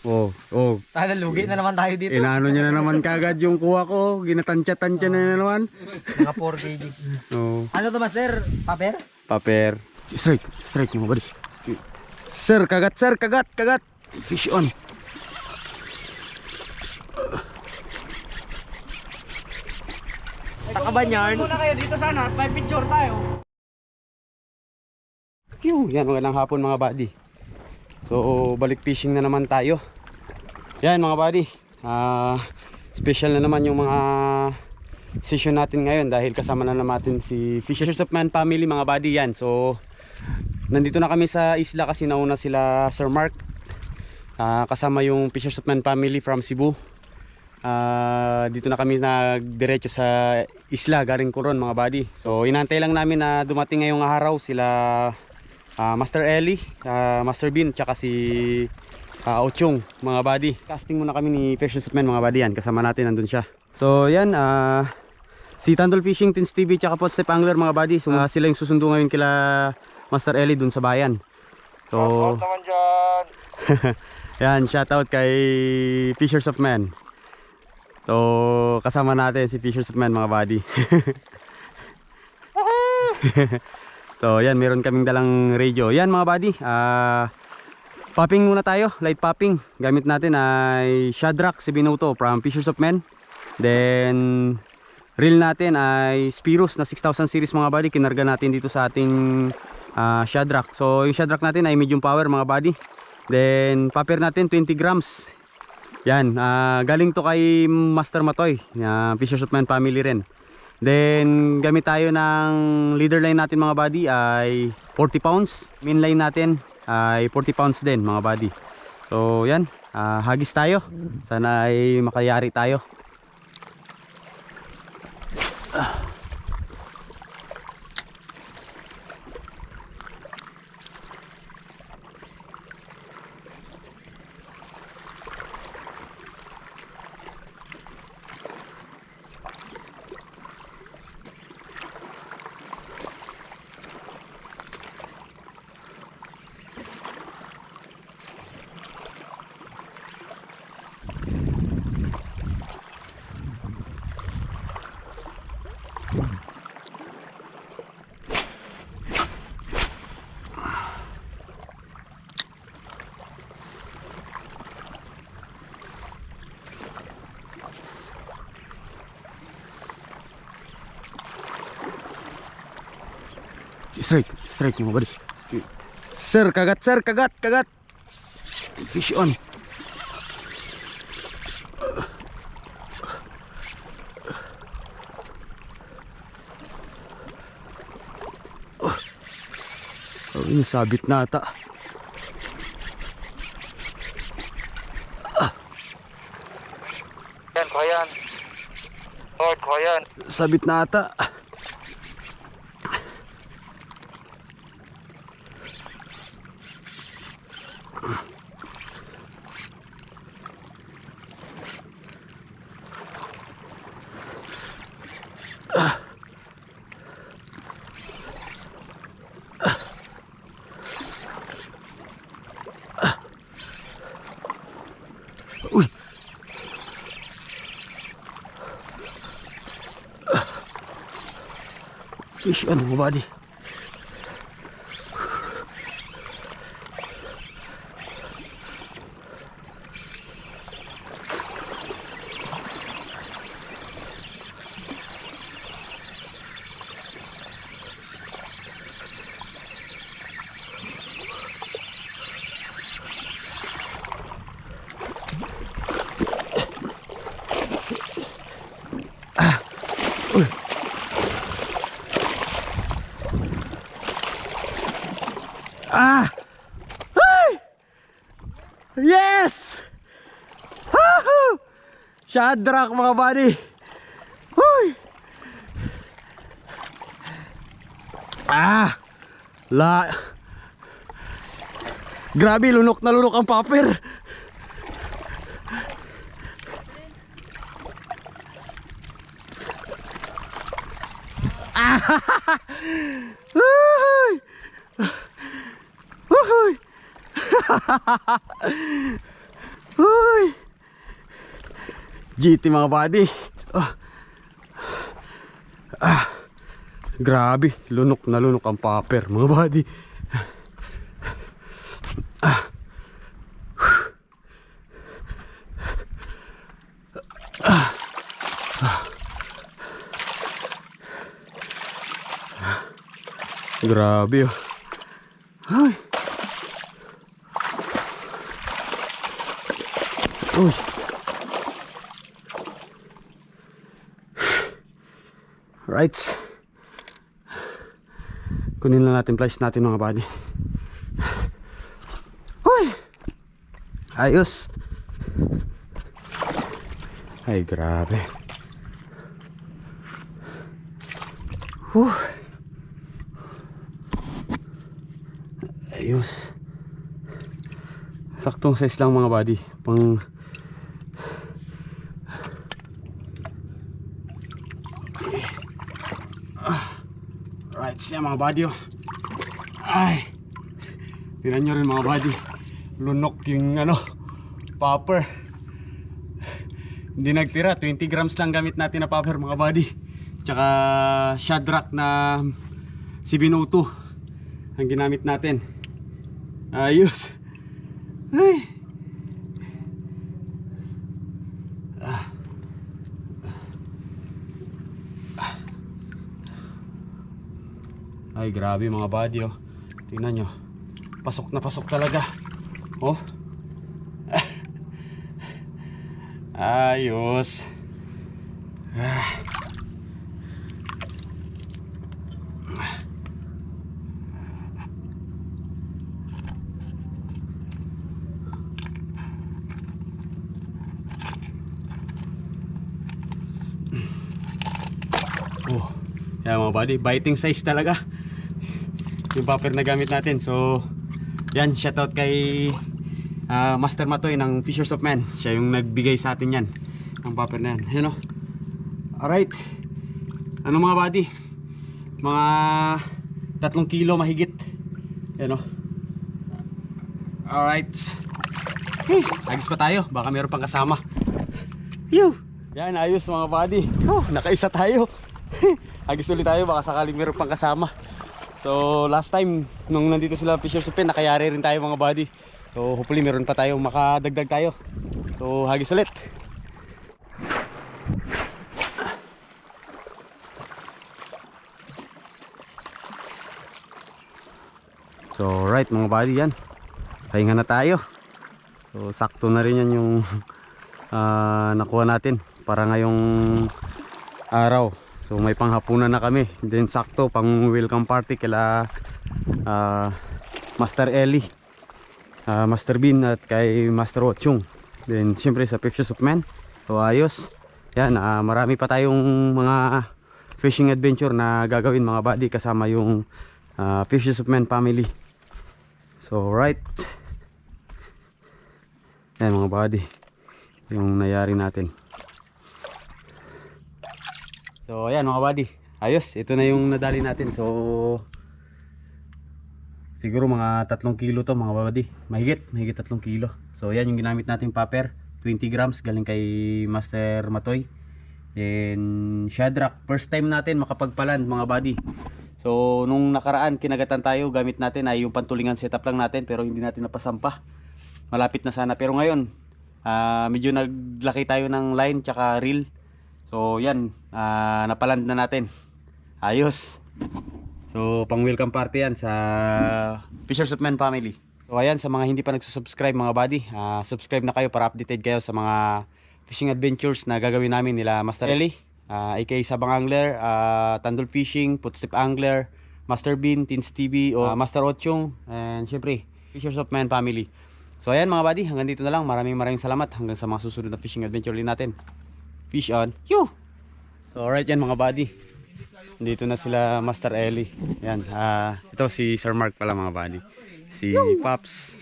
Oh, oh. Tala, lugi na naman tayo dito. Inaano niya na naman kagad yung kuha ko. Ginatansya-tansya na naman. Mga 4 kg. Oh. Ano to, master? Paper? Paper. Strike, strike mga buddy. Sir, kagat, sir, kagat, kagat. Fish on. Takaban yarn. Muna kayo dito sana, may picture tayo. Yan, magandang hapon mga buddy. So, balik fishing na naman tayo. Yan mga buddy. Special na naman yung mga session natin ngayon dahil kasama na naman si Fishers of Man family mga buddy yan. So, nandito na kami sa isla kasi nauna sila Sir Mark. Kasama yung Fishers of Man family from Cebu. Dito na kami nagdiretso sa isla galing Coron mga buddy. So, inantay lang namin na dumating ngayong araw sila Master Ellie, Master Bean, tsaka si Ochong mga buddy. Casting muna kami ni Fishers of Man mga buddy yan. Kasama natin nandun siya. So yan, si Tandol Fishing, Tins TV, tsaka Potstep Angler mga buddy. So, sila yung susundo ngayon kila Master Ellie dun sa bayan. So naman dyan. yan, shoutout kay Fishers of Man. So kasama natin si Fishers of Man mga buddy. So yan, meron kaming dalang radio. Yan mga buddy, popping muna tayo, light popping. Gamit natin ay Shadrack 702 from Fishers of Men. Then reel natin ay Spiros na 6000 series mga buddy. Kinarga natin dito sa ating Shadrack. So yung Shadrack natin ay medium power mga buddy. Then popper natin 20 grams. Yan, galing to kay Master Matoy, Fishers of Men family rin. Then gamit tayo ng leader line natin mga buddy ay 40 pounds. Main line natin ay 40 pounds din mga buddy. So yan, hagis tayo. Sana ay makayari tayo. Strike, strike mga buddy. Sir, kagat, sir, kagat, kagat. Fish on. Oh, ini sabit na ata. Yan, kuhayan. Lord, kuhayan. Sabit na ata. Uy. Fish on mga buddy. Ay! Yes! Woohoo! Shadrack mga buddy. Huy! La. Grabe, lunok na lunok ang paper. Uy! Uy! GT mga buddy. Grabe, lunok na lunok ang popper mga buddy. Grabe oh. Ay. Uy. Right. Kunin lang natin flash natin mga buddy. Uy. Ayos. Ay grabe. Ayos. Saktong size lang mga buddy. Pang right siya mga buddy oh. Ay. Tingnan nyo rin mga buddy. Lunok yung ano popper. Hindi nagtira. 20 grams lang gamit natin na popper mga buddy. Tsaka Shadrack na 702 ang ginamit natin. Ayos. Ay. Ay grabe mga buddy oh. Tingnan nyo. Pasok na pasok talaga. Oh. Ayos. Oh. Yan mga buddy, biting size talaga yung popper na gamit natin. So yan, shoutout kay Master Matoy ng Fishers of Man. Siya yung nagbigay sa atin yan, ang popper na yan. Yan o. Alright. Ano mga buddy, mga 3 kilo mahigit. Yan o. Alright. Hey, agis pa tayo, baka meron pang kasama. Yo. Yan, ayos mga buddy. Oh, nakaisa tayo. Agis ulit tayo, baka sakaling meron pang kasama. So last time nung nandito sila Fishers of Man, nakayari rin tayo mga buddy. So hopefully meron pa tayo, makadagdag tayo. So hagis ulit. So right mga buddy, yan, pahinga na tayo. So sakto na rin yan yung nakuha natin para ngayong araw. So may panghapunan na kami. Then sakto pang welcome party kila Master Eli, Master Bean at kay Master Ochung. Then siyempre sa Fishers of Man. So ayos. Yan, marami pa tayong mga fishing adventure na gagawin mga buddy, kasama yung Fishers of Man family. So right. Yan mga buddy, yung nayari natin. So ayan mga buddy, ayos, ito na yung nadali natin. So siguro mga 3 kilo to mga buddy, mahigit 3 kilo. So ayan yung ginamit natin popper, 20 grams galing kay Master Matoy. Then Shadrack, first time natin makapagpaland mga buddy. So nung nakaraan kinagatan tayo, gamit natin ay yung pantulingan setup lang natin, pero hindi natin napasampa. Malapit na sana, pero ngayon medyo naglaki tayo ng line tsaka reel. So yan, napaland na natin. Ayos. So pang welcome party yan sa Fishers of Man family. So ayan, sa mga hindi pa nagsusubscribe mga buddy, subscribe na kayo para updated kayo sa mga fishing adventures na gagawin namin nila Master Eli, aka Sabang Angler, Tandol Fishing, Footstep Angler, Master Bean, Teens TV, o Master Ochung, and syempre Fishers of Man family. So ayan mga buddy, hanggang dito na lang. Maraming salamat. Hanggang sa mga susunod na fishing adventure ulit natin. Fish on. Yo! So alright yan mga buddy, dito na sila Master Eli. Yan, ito si Sir Mark pala mga buddy. Si Pops.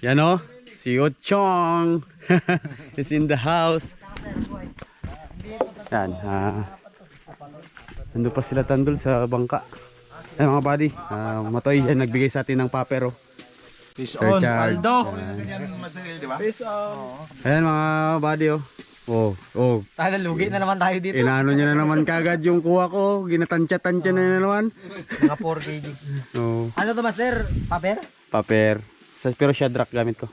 Yan o, si Ochong is in the house. Yan, nandun pa sila Tandol sa bangka. Yan mga buddy, Matoy yan nagbigay sa atin ng papero. Fish Sir on, Chard. Aldo. Yan. Fish on. Ayan mga buddy oh. Oh, oh. Tala, lugi na naman tayo dito. Inaano niya na naman kagad yung kuha ko. Ginatansya-tansya na naman. Mga 4 kg. Oh, Ano to, master? Paper? paper. Pero shadrack gamit ko.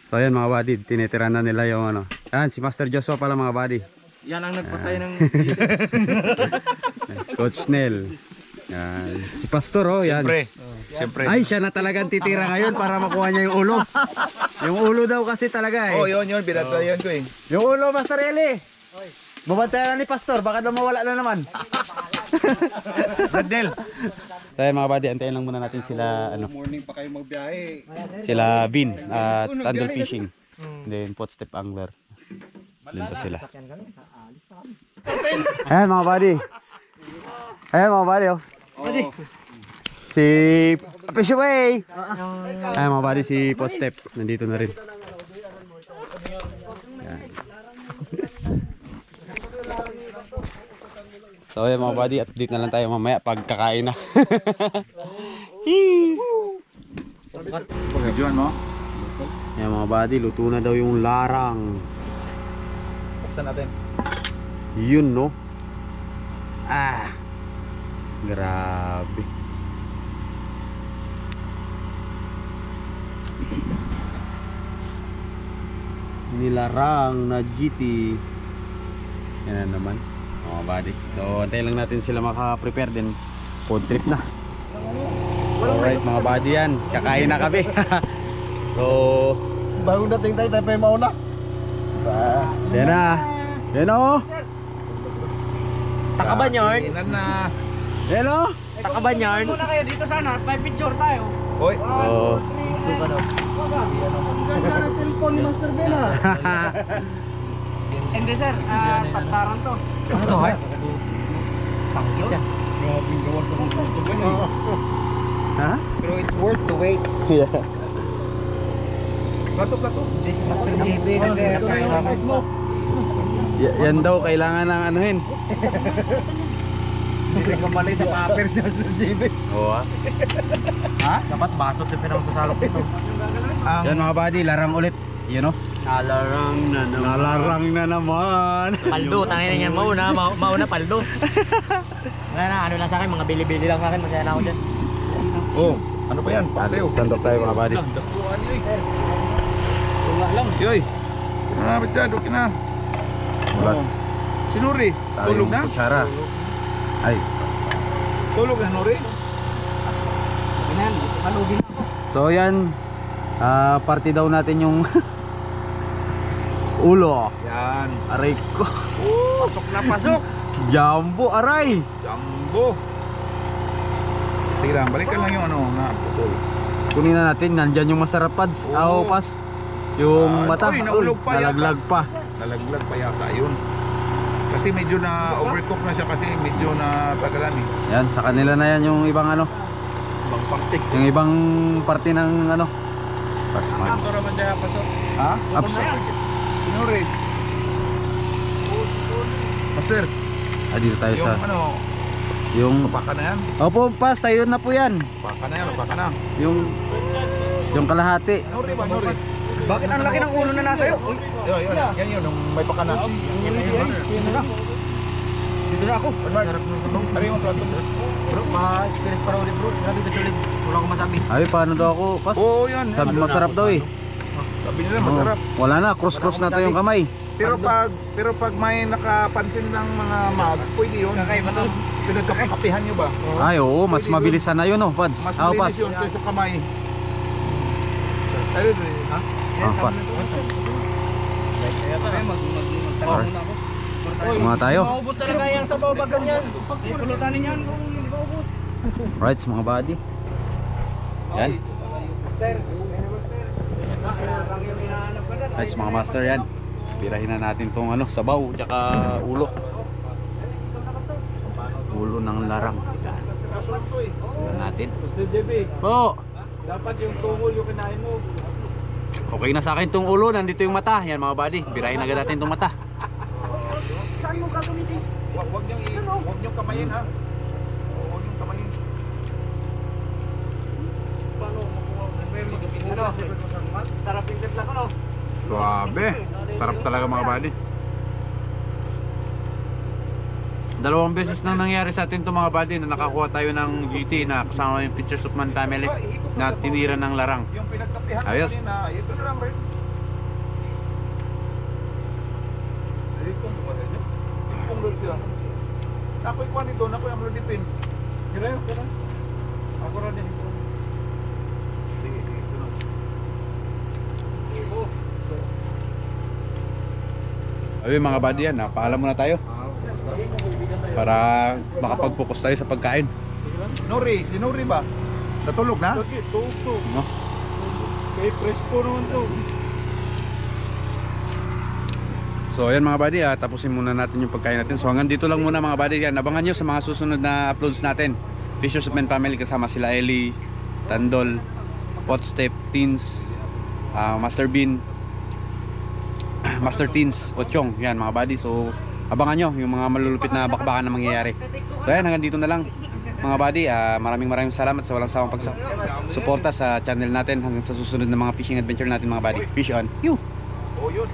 So ayan mga buddy, tinitira na nila yung ano. Yan, si Master Joshua pala mga buddy. Yan ang nagpatay ng... Coach Nel. Yan. Si Pastor oh, yan. Siyempre. Ay, siya na talagang titira ngayon para makuha niya yung ulo. Yung ulo daw kasi talaga eh. Oh, yun, binatayan ko eh. Yung ulo, Master Eli. Babantayan na ni Pastor, baka daw mawala na naman. Bradel. Tayo mga buddy, antayin lang muna natin sila ano. Morning pa kayo magbiyahe. Sila Vin at Thunder Fishing. Then Footstep Angler. Doon pa sila. Ayan mga buddy. Ayan mga buddy oh. Si Fish Away. Ayan mga buddy, si Footstep. Nandito na rin. Ayan. So ayan mga buddy, update na lang tayo mamaya pag kakain na. Pagkajuan mo? Ayan mga buddy, luto na daw yung larang. Buksan natin. Yun no. Ah. Grabe. Nilarang na GT. Yan na naman mga buddy. So antayin lang natin sila maka-prepare din. Food trip na. Alright mga buddy, yan. Kakain na kami. So Bagong dating tayo pa yung mauna. yan na. Yan o. Takaban yarn. Inan na. Yan o. Takaban yarn. Muna kayo dito sana at may picture tayo. Hoy. Oh. Ito ka daw. Ang ganda ng cellphone ni Master Ben ha. Hindi sir, pagtaran to. Ano to ha? Pangkit yan. Ha? Pero it's worth the wait. Yeah. Plato. This Master JB. Yan daw kailangan ng anuhin. Hindi ka malay sa paper si Master JB. Oo ah. Ha? Dapat basot yung pinangsasalok ito. Yan mga buddy, larang ulit. Yun o. Nalarang na naman. Nalarang na naman. Paldo, tangin na yan. Mauna paldo. Wala na, ano lang sa akin, mga bili-bili lang sa akin. Masaya na ako dyan. Oh, ano pa yan? Pasew. Sandok tayo mga buddy. Dapuan yun. Wala lang. Yoy. Malapit dyan, dukin na. Wala. Sinuri, tulog na? Kutsara. Ay. Tulog na, Nuri. Ganyan, palugin ako. So yan. Party daw natin yung ulo. Yan. Aray ko. Pasok na pasok. Jumbo aray. Jumbo. Sige lang, balikan lang yung ano na putol. Kunin na natin. Nandyan yung masarap pads. Oo. Pas. Yung mata. Uy, naulog pa yata. Nalaglag pa. Nalaglag pa yata yun. Kasi medyo na overcook na siya kasi medyo na tagalan eh. Yan. Sa kanila na yan yung ibang ano. Ibang pangtik. Yung ibang parte ng ano. Kanto naman dyan pasok. Ha? Ups. Sinuri. Master, Dito tayo yung sa ano, yung paka na yan. opo pas, tayo na po yan. Paka na yan, paka na. Yung kalahati. Nuri ba, Nuri? Bakit ang laki ng ulo na nasa iyo? Yun, yan yun, nung may paka na. Yan na. Dito na ako. Sarap ng sabong. Ano yung plato? Bro, ma-experience pa raw ulit bro. Grabe ka tuloy. Wala akong masabi. Ay paano daw ako pas? Oo, yan. Sabi masarap daw eh. Sabi nila masarap. Wala na, cross na to yung kamay. Pero pag may nakapansin ng mga mag, pwede yun. Kakaiba to. Pinagkakapihan nyo ba? Ay oo, mas mabilis na yun oh, pads. Mas Ah, pas. malinis yun kaysa kamay. Ayun, ha? Ah, pas. Magtanong muna ako. Mga tayo. Maubos talaga yan sa bawag ganyan. Pagpulutanin yan. Hindi maubos. Right, mga buddy. Yan. Right, mga master yan. Birahin na natin tong ano, sabaw, tsaka ulo. Ulo ng larang. Tingnan natin. Mr. JB, Po. dapat yung tungol yung kinain mo. Okay na sa akin tong ulo, nandito yung mata. Yan mga buddy, birahin agad natin tong mata. Saan mo gagamitin? Huwag niyong kamayin ha. Huwag niyong kamayin. Paano makuha? Ano? Sarap yung lang ano? Suabe. Sarap talaga mga buddy. Dalawang beses na nangyari sa atin to mga buddy na nakakuha tayo ng GT na kasama yung Pictures of Man family na tinira ng larang. Yung pinagkapihan Ayos. kanina, ito na lang rin. Kung doon sila. Ako ikuha ni doon, ako yung Lodipin. Kira yun, kira. Ako rin din ito. Sige, ito na. Ayun mga buddy yan, paalam muna tayo para makapag-focus tayo sa pagkain. Nori, si Nori ba? Natulog na? No? So ayan mga buddy, tapusin muna natin yung pagkain natin. So hanggang dito lang muna mga buddy. Yan, abangan nyo sa mga susunod na uploads natin. Pictures of Men family kasama sila Ellie, Tandol, Potstep, Teens, Master Bean, Master Teens, Ochong. Yan mga buddy. So abangan nyo yung mga malulupit na bakbakan na mangyayari. So ayan, hanggang dito na lang mga buddy. Maraming salamat sa walang sawang pagsuporta sa channel natin hanggang sa susunod na mga fishing adventure natin mga buddy. Fish on. You. Oh, yun.